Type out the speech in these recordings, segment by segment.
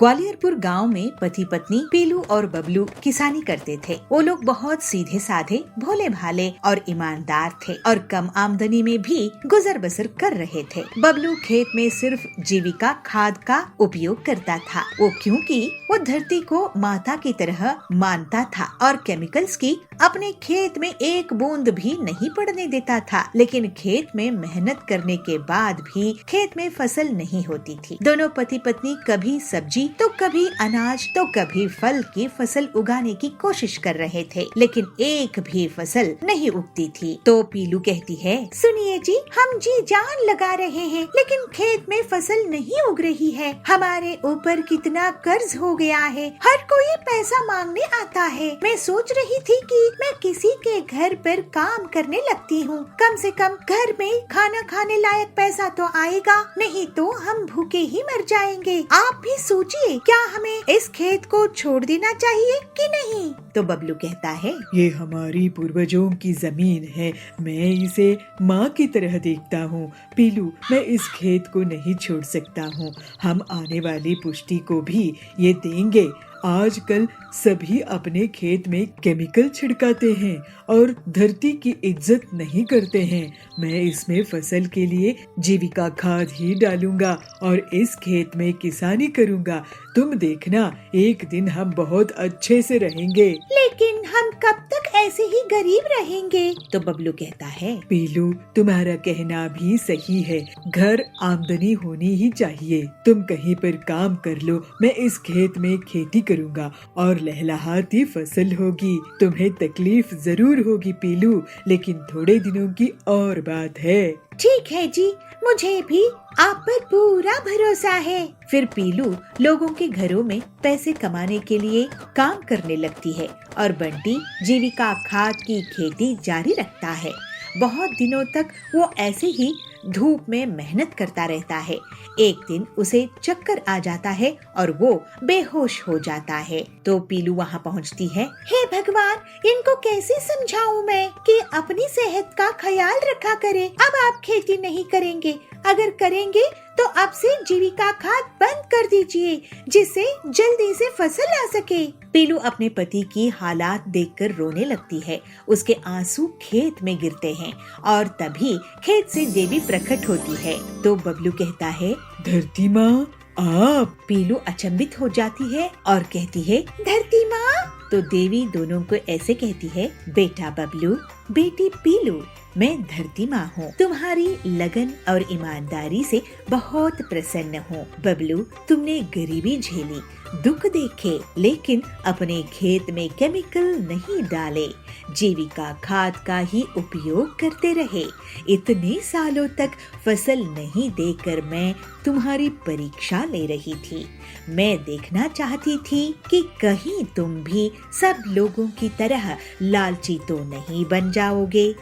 ग्वालियरपुर गांव में पति पत्नी पीलू और बबलू किसानी करते थे। वो लोग बहुत सीधे साधे, भोले भाले और ईमानदार थे और कम आमदनी में भी गुजर बसर कर रहे थे। बबलू खेत में सिर्फ जीविका खाद का उपयोग करता था, वो क्योंकि वो धरती को माता की तरह मानता था और केमिकल्स की अपने खेत में एक बूंद भी नहीं पड़ने देता था। लेकिन खेत में मेहनत करने के बाद भी खेत में फसल नहीं होती थी। दोनों पति पत्नी कभी सब्जी तो कभी अनाज तो कभी फल की फसल उगाने की कोशिश कर रहे थे, लेकिन एक भी फसल नहीं उगती थी। तो पीलू कहती है, सुनिए जी, हम जी जान लगा रहे हैं लेकिन खेत में फसल नहीं उग रही है। हमारे ऊपर कितना कर्ज हो गया है, हर कोई पैसा मांगने आता है। मैं सोच रही थी कि मैं किसी के घर पर काम करने लगती हूँ, कम से कम घर में खाना खाने लायक पैसा तो आएगा, नहीं तो हम भूखे ही मर जाएंगे। आप भी सोचिए, क्या हमें इस खेत को छोड़ देना चाहिए कि नहीं? तो बबलू कहता है, ये हमारी पूर्वजों की जमीन है, मैं इसे माँ की तरह देखता हूँ। पीलू, मैं इस खेत को नहीं छोड़ सकता हूँ। हम आने वाली पुष्टि को भी ये देंगे। आजकल सभी अपने खेत में केमिकल छिड़काते हैं और धरती की इज्जत नहीं करते हैं। मैं इसमें फसल के लिए जीविका खाद ही डालूंगा और इस खेत में किसानी करूंगा। तुम देखना, एक दिन हम बहुत अच्छे से रहेंगे। लेकिन हम कब तक ऐसे ही गरीब रहेंगे? तो बबलू कहता है, पीलू, तुम्हारा कहना भी सही है, घर आमदनी होनी ही चाहिए। तुम कहीं पर काम कर लो, मैं इस खेत में खेती करूंगा और लहलहाती फसल होगी। तुम्हें तकलीफ जरूर होगी पीलू, लेकिन थोड़े दिनों की और बात है। ठीक है जी, मुझे भी आप पर पूरा भरोसा है। फिर पीलू लोगों के घरों में पैसे कमाने के लिए काम करने लगती है और बंटी जीविका खाद की खेती जारी रखता है। बहुत दिनों तक वो ऐसे ही धूप में मेहनत करता रहता है। एक दिन उसे चक्कर आ जाता है और वो बेहोश हो जाता है। तो पीलू वहाँ पहुँचती है। हे भगवान, इनको कैसे समझाऊं मैं कि अपनी सेहत का ख्याल रखा करे। अब आप खेती नहीं करेंगे, अगर करेंगे तो अब से जीविका खाद बंद कर दीजिए, जिससे जल्दी से फसल आ सके। पीलू अपने पति की हालात देखकर रोने लगती है। उसके आंसू खेत में गिरते हैं और तभी खेत से देवी प्रकट होती है। तो बबलू कहता है, धरती माँ, आप? पीलू अचंभित हो जाती है और कहती है, धरती माँ? तो देवी दोनों को ऐसे कहती है, बेटा बबलू, बेटी पीलू, मैं धरती माँ हूँ। तुम्हारी लगन और ईमानदारी से बहुत प्रसन्न हूँ। बबलू, तुमने गरीबी झेली, दुख देखे, लेकिन अपने खेत में केमिकल नहीं डाले, जीविका खाद का ही उपयोग करते रहे। इतने सालों तक फसल नहीं देकर मैं तुम्हारी परीक्षा ले रही थी। मैं देखना चाहती थी कि कहीं तुम भी सब लोगों की तरह लालची तो नहीं बन जाओगे,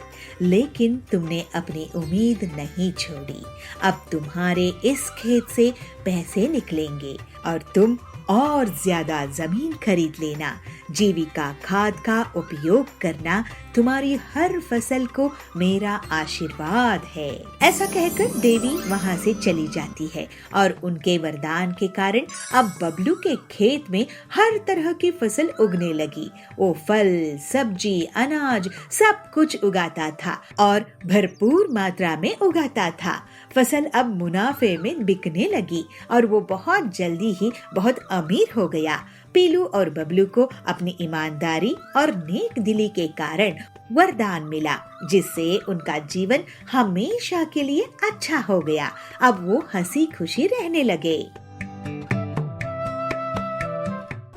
लेकिन तुमने अपनी उम्मीद नहीं छोड़ी। अब तुम्हारे इस खेत से पैसे निकलेंगे और तुम और ज्यादा जमीन खरीद लेना। जीविका खाद का उपयोग करना तुम्हारी हर फसल को मेरा आशीर्वाद है। ऐसा कहकर देवी वहाँ से चली जाती है और उनके वरदान के कारण अब बबलू के खेत में हर तरह की फसल उगने लगी। वो फल, सब्जी, अनाज सब कुछ उगाता था और भरपूर मात्रा में उगाता था। फसल अब मुनाफे में बिकने लगी और वो बहुत जल्दी ही बहुत अमीर हो गया। पीलू और बबलू को अपनी ईमानदारी और नेक दिली के कारण वरदान मिला, जिससे उनका जीवन हमेशा के लिए अच्छा हो गया। अब वो हंसी खुशी रहने लगे।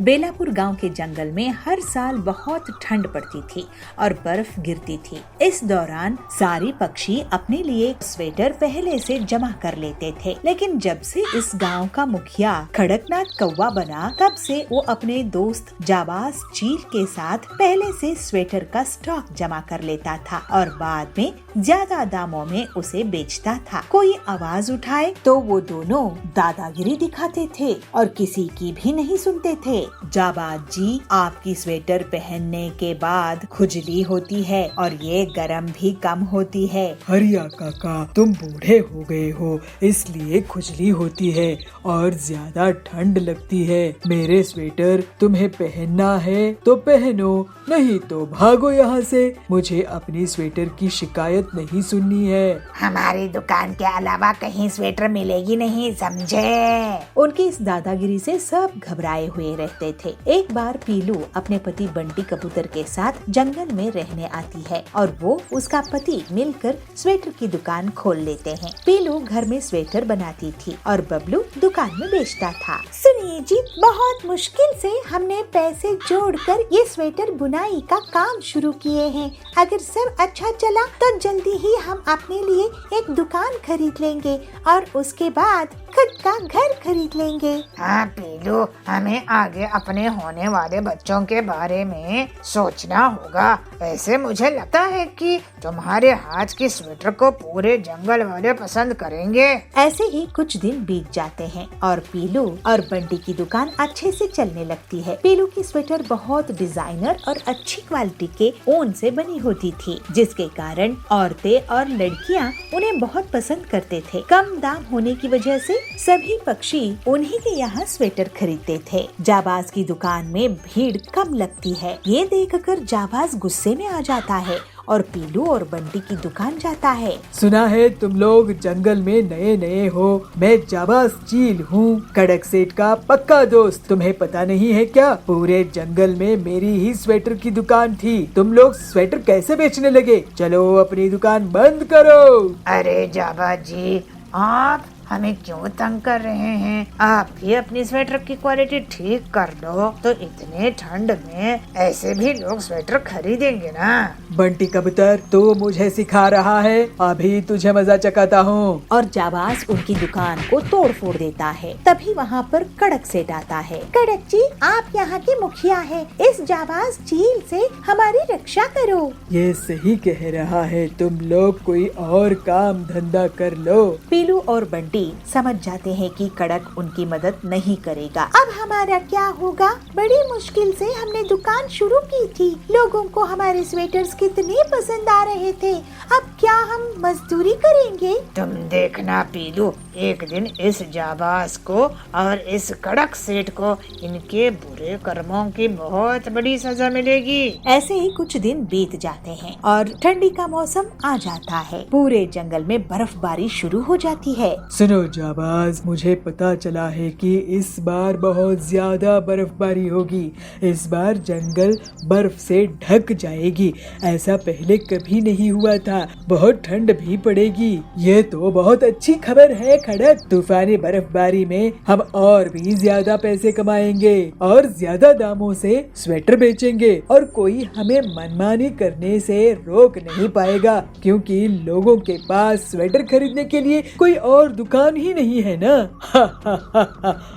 बेलापुर गांव के जंगल में हर साल बहुत ठंड पड़ती थी और बर्फ गिरती थी। इस दौरान सारे पक्षी अपने लिए स्वेटर पहले से जमा कर लेते थे, लेकिन जब से इस गांव का मुखिया कड़कनाथ कौवा बना, तब से वो अपने दोस्त जाबाज चील के साथ पहले से स्वेटर का स्टॉक जमा कर लेता था और बाद में ज्यादा दामों में उसे बेचता था। कोई आवाज उठाए तो वो दोनों दादागिरी दिखाते थे और किसी की भी नहीं सुनते थे। जाबाज जी, आपकी स्वेटर पहनने के बाद खुजली होती है और ये गर्म भी कम होती है। हरिया काका, तुम बूढ़े हो गए हो इसलिए खुजली होती है और ज्यादा ठंड लगती है। मेरे स्वेटर तुम्हें पहनना है तो पहनो, नहीं तो भागो यहाँ से। मुझे अपनी स्वेटर की शिकायत नहीं सुननी है। हमारी दुकान के अलावा कहीं स्वेटर मिलेगी नहीं, समझे? उनकी इस दादागिरी से सब घबराए हुए रहते थे। एक बार पीलू अपने पति बंटी कबूतर के साथ जंगल में रहने आती है और वो उसका पति मिलकर स्वेटर की दुकान खोल लेते हैं। पीलू घर में स्वेटर बनाती थी और बबलू दुकान में बेचता था। सुनिए जी, बहुत मुश्किल से हमने पैसे जोड़कर ये स्वेटर बुनाई का काम शुरू किए हैं। अगर सब अच्छा चला तो जल्दी ही हम अपने लिए एक दुकान खरीद लेंगे और उसके बाद खुद का घर खरीद लेंगे। हाँ पीलू, हमें आगे अपने होने वाले बच्चों के बारे में सोचना होगा। वैसे मुझे लगता है कि तुम्हारे हाथ की स्वेटर को पूरे जंगल वाले पसंद करेंगे। ऐसे ही कुछ दिन बीत जाते हैं और पीलू और बंटी की दुकान अच्छे से चलने लगती है। पीलू की स्वेटर बहुत डिजाइनर और अच्छी क्वालिटी के ऊन से बनी होती थी, जिसके कारण औरतें और लड़कियां उन्हें बहुत पसंद करते थे। कम दाम होने की वजह से सभी पक्षी उन्हीं के यहाँ स्वेटर खरीदते थे। जाबाज की दुकान में भीड़ कम लगती है। ये देखकर जाबाज गुस्से में आ जाता है और पीलू और बंटी की दुकान जाता है। सुना है तुम लोग जंगल में नए नए हो। मैं जाबाज चील हूँ, कड़क सेठ का पक्का दोस्त। तुम्हें पता नहीं है क्या, पूरे जंगल में मेरी ही स्वेटर की दुकान थी। तुम लोग स्वेटर कैसे बेचने लगे? चलो अपनी दुकान बंद करो। अरे जाबाज जी, आप हमें क्यों तंग कर रहे हैं? आप भी अपनी स्वेटर की क्वालिटी ठीक कर लो तो इतने ठंड में ऐसे भी लोग स्वेटर खरीदेंगे ना। बंटी कबूतर, तू मुझे सिखा रहा है, अभी तुझे मजा चखाता हूँ। और जाबाज उनकी दुकान को तोड़ फोड़ देता है। तभी वहाँ पर कड़क सेठ आता है। कड़क जी, आप यहाँ के मुखिया हैं। इस जाबाज चील से हमारी रक्षा करो। ये सही कह रहा है, तुम लोग कोई और काम धंधा कर लो। पीलू और बंटी समझ जाते हैं कि कड़क उनकी मदद नहीं करेगा। अब हमारा क्या होगा? बड़ी मुश्किल से हमने दुकान शुरू की थी। लोगों को हमारे स्वेटर्स कितने पसंद आ रहे थे। अब क्या हम मजदूरी करेंगे? तुम देखना पीलू, एक दिन इस जाबाज को और इस कड़क सेठ को इनके बुरे कर्मों की बहुत बड़ी सजा मिलेगी। ऐसे ही कुछ दिन बीत जाते हैं और ठंडी का मौसम आ जाता है। पूरे जंगल में बर्फबारी शुरू हो जाती है। सुनो जाबाज, मुझे पता चला है कि इस बार बहुत ज्यादा बर्फबारी होगी। इस बार जंगल बर्फ से ढक जाएगी। ऐसा पहले कभी नहीं हुआ था। बहुत ठंड भी पड़ेगी। ये तो बहुत अच्छी खबर है खड़क। तूफानी बर्फबारी में हम और भी ज्यादा पैसे कमाएंगे और ज्यादा दामों से स्वेटर बेचेंगे और कोई हमें मनमानी करने से रोक नहीं पाएगा, क्योंकि लोगों के पास स्वेटर खरीदने के लिए कोई और दुकान ही नहीं है ना।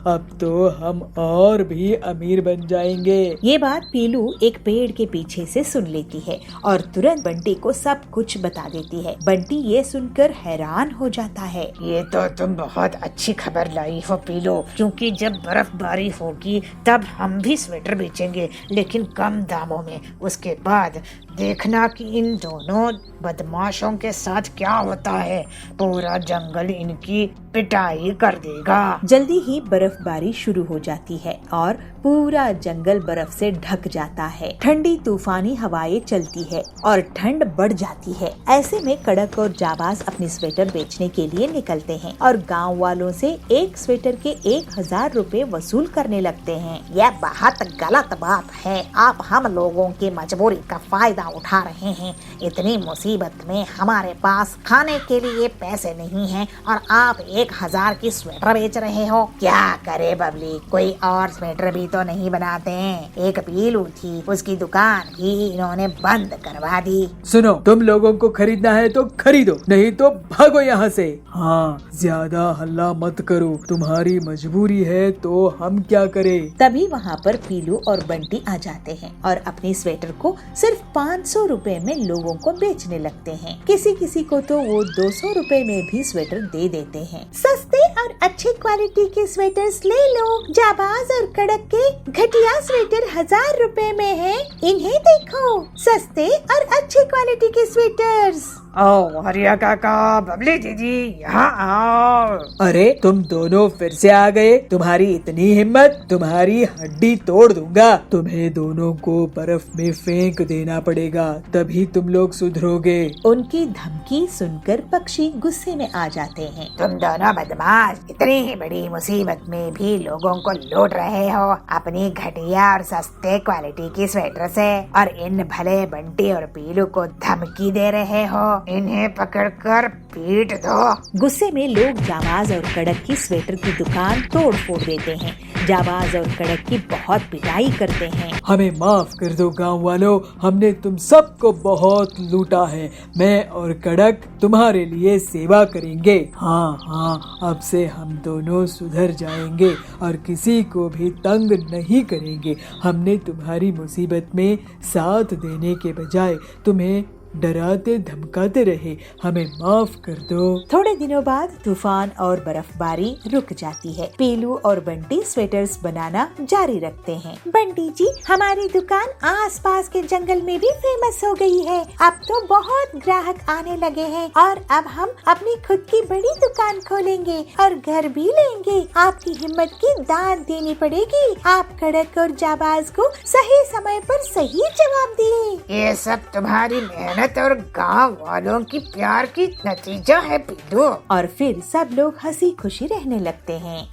अब तो हम और भी अमीर बन जाएंगे। ये बात पीलू एक पेड़ के पीछे से सुन लेती है और तुरंत बंटी को सब कुछ बता देती है। बंटी ये सुनकर हैरान हो जाता है। ये तो तुम बहुत अच्छी खबर लाई हो पीलू, क्योंकि जब बर्फबारी होगी तब हम भी स्वेटर बेचेंगे, लेकिन कम दामों में। उसके बाद देखना कि इन दोनों बदमाशों के साथ क्या होता है। पूरा जंगल इनकी पिटाई कर देगा। जल्दी ही बर्फबारी शुरू हो जाती है और पूरा जंगल बर्फ से ढक जाता है। ठंडी तूफानी हवाएं चलती है और ठंड बढ़ जाती है। ऐसे में कड़क और जाबाज अपनी स्वेटर बेचने के लिए निकलते हैं और गांव वालों से एक स्वेटर के 1000 रुपए वसूल करने लगते हैं। यह बहुत गलत बात है। आप हम लोगों की मजबूरी का फायदा उठा रहे हैं। इतनी मुसीबत में हमारे पास खाने के लिए पैसे नहीं हैं और आप 1000 की स्वेटर बेच रहे हो। क्या करे बबली, कोई और स्वेटर भी तो नहीं बनाते हैं। एक पीलू थी, उसकी दुकान भी इन्होंने बंद करवा दी। सुनो, तुम लोगों को खरीदना है तो खरीदो, नहीं तो भागो यहाँ से। हाँ, ज्यादा हल्ला मत करो, तुम्हारी मजबूरी है तो हम क्या करें। तभी वहाँ पर पीलू और बंटी आ जाते हैं और अपनी स्वेटर को सिर्फ 5 500 रुपए में लोगों को बेचने लगते हैं। किसी किसी को तो वो 200 रुपए में भी स्वेटर दे देते हैं। सस्ते और अच्छी क्वालिटी के स्वेटर्स ले लो। जाबाज और कड़क के घटिया स्वेटर 1000 रुपए में है। इन्हें देखो, सस्ते और अच्छी क्वालिटी के स्वेटर्स। ओ हरिया काका, बबली दीदी, यहाँ आओ। अरे तुम दोनों फिर से आ गए। तुम्हारी इतनी हिम्मत, तुम्हारी हड्डी तोड़ दूंगा। तुम्हें दोनों को बर्फ में फेंक देना पड़ेगा, तभी तुम लोग सुधरोगे। उनकी धमकी सुनकर पक्षी गुस्से में आ जाते हैं। तुम दोनों बदमाश इतनी ही बड़ी मुसीबत में भी लोगों को लूट रहे हो अपनी घटिया और सस्ते क्वालिटी की स्वेटर से, और इन भले बंटी और पीलू को धमकी दे रहे हो। इन्हें पकड़कर पीट दो। गुस्से में लोग जाबाज और कड़क की स्वेटर की दुकान तोड़ फोड़ देते हैं। जाबाज और कड़क की बहुत पिटाई करते हैं। हमें माफ कर दो गांव वालों, हमने तुम सबको बहुत लूटा है। मैं और कड़क तुम्हारे लिए सेवा करेंगे। हाँ हाँ, अब से हम दोनों सुधर जाएंगे और किसी को भी तंग नहीं करेंगे। हमने तुम्हारी मुसीबत में साथ देने के बजाय तुम्हें डराते धमकाते रहे। हमें माफ कर दो। थोड़े दिनों बाद तूफान और बर्फबारी रुक जाती है। पीलू और बंटी स्वेटर्स बनाना जारी रखते हैं। बंटी जी, हमारी दुकान आसपास के जंगल में भी फेमस हो गई है। अब तो बहुत ग्राहक आने लगे हैं और अब हम अपनी खुद की बड़ी दुकान खोलेंगे और घर भी लेंगे। आपकी हिम्मत की दाद देनी पड़ेगी। आप कड़क और जाबाज को सही समय पर सही जवाब दिए। ये सब तुम्हारी मेहनत और गांव वालों की प्यार की नतीजा है पीलू। और फिर सब लोग हंसी खुशी रहने लगते हैं।